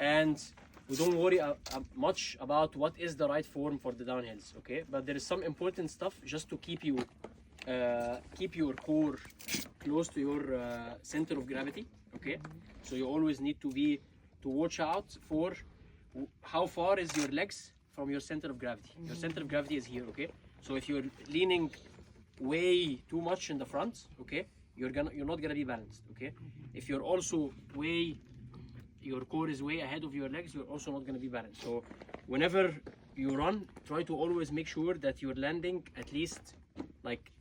and we don't worry much about what is the right form for the downhills, okay? But there is some important stuff just to keep your core close to your center of gravity, okay? So you always need to watch out for how far is your legs from your center of gravity. Your center of gravity is here, okay? So if you're leaning way too much in the front, okay, you're not gonna be balanced, okay? If you're also your core is way ahead of your legs, you're also not gonna be balanced. So whenever you run, try to always make sure that you're landing at least like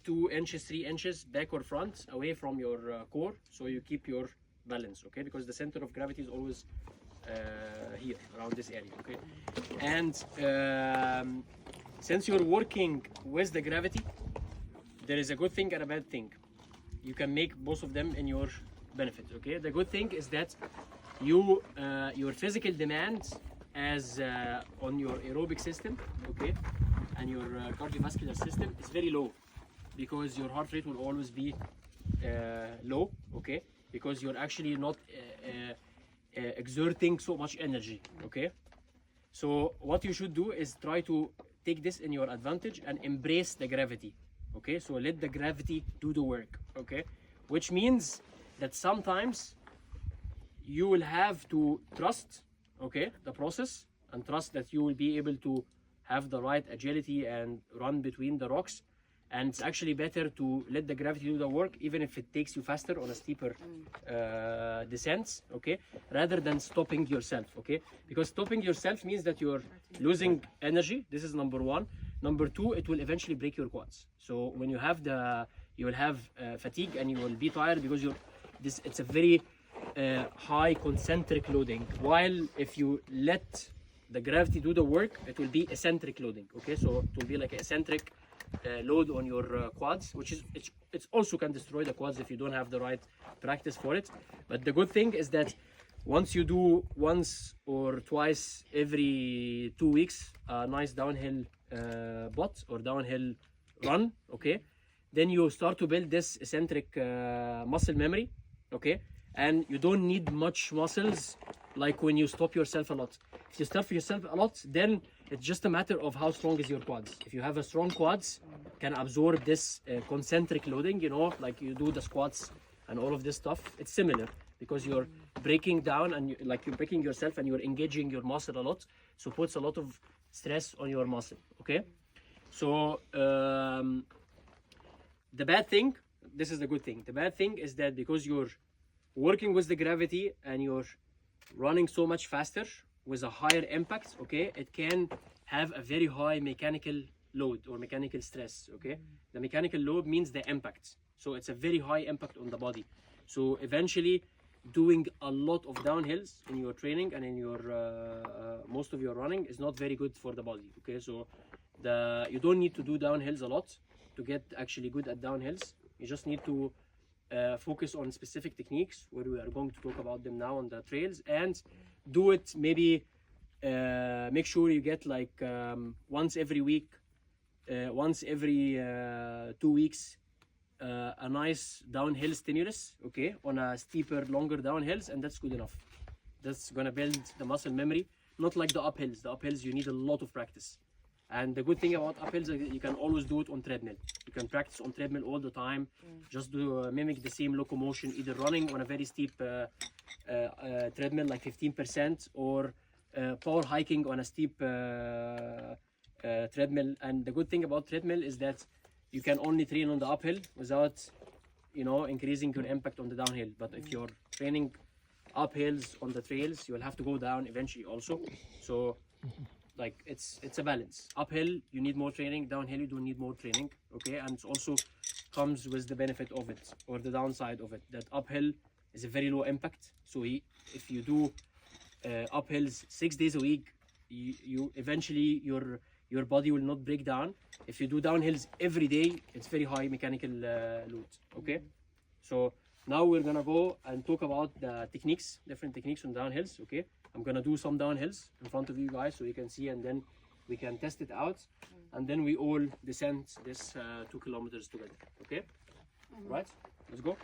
2 inches, 3 inches back or front away from your core, so you keep your balance, okay? Because the center of gravity is always here around this area, okay? And since you're working with the gravity, there is a good thing and a bad thing. You can make both of them in your benefit, okay? The good thing is that your physical demands as on your aerobic system, okay, and your cardiovascular system is very low, because your heart rate will always be low, okay, because you're actually not exerting so much energy, okay? So what you should do is try to take this in your advantage and embrace the gravity, okay? So let the gravity do the work, okay? Which means that sometimes you will have to trust, okay, the process, and trust that you will be able to have the right agility and run between the rocks. And it's actually better to let the gravity do the work, even if it takes you faster on a steeper descents, okay, rather than stopping yourself, okay? Because stopping yourself means that you're losing energy. This is number one. Number two, it will eventually break your quads. So when you have you will have fatigue, and you will be tired because it's a very high concentric loading, while if you let the gravity do the work, it will be eccentric loading, okay? So it will be like an eccentric load on your quads, which is it also can destroy the quads if you don't have the right practice for it. But the good thing is that once you do once or twice every 2 weeks a nice downhill bot or downhill run, okay, then you start to build this eccentric muscle memory, okay? And you don't need much muscles like when you stop yourself a lot. If you stop yourself a lot, then it's just a matter of how strong is your quads. If you have a strong quads, can absorb this concentric loading, you know, like you do the squats and all of this stuff. It's similar, because you're breaking down and you're breaking yourself, and you're engaging your muscle a lot, so puts a lot of stress on your muscle, okay? So the bad thing, this is the good thing. The bad thing is that because you're working with the gravity and you're running so much faster with a higher impact, okay, it can have a very high mechanical load or mechanical stress, okay? The mechanical load means the impact, so it's a very high impact on the body. So eventually doing a lot of downhills in your training and in your most of your running is not very good for the body, okay? So you don't need to do downhills a lot to get actually good at downhills. You just need to focus on specific techniques, where we are going to talk about them now on the trails, and do it maybe make sure you get like once every week, once every 2 weeks, a nice downhill stimulus, okay, on a steeper, longer downhills, and that's good enough. That's gonna build the muscle memory, not like the uphills. The uphills you need a lot of practice. And the good thing about uphills is you can always do it on treadmill. You can practice on treadmill all the time. Just do mimic the same locomotion, either running on a very steep treadmill like 15%, or power hiking on a steep treadmill. And the good thing about treadmill is that you can only train on the uphill without, you know, increasing your impact on the downhill. But if you're training uphills on the trails, you'll have to go down eventually also. So like it's a balance. Uphill you need more training, downhill you don't need more training, okay? And it also comes with the benefit of it, or the downside of it, that uphill is a very low impact. So if you do uphills 6 days a week, you eventually your body will not break down. If you do downhills every day, it's very high mechanical load, okay? So now we're gonna go and talk about the techniques, different techniques on downhills, okay? I'm gonna do some downhills in front of you guys so you can see, and then we can test it out, and then we all descend this 2 kilometers together, okay? Right, let's go.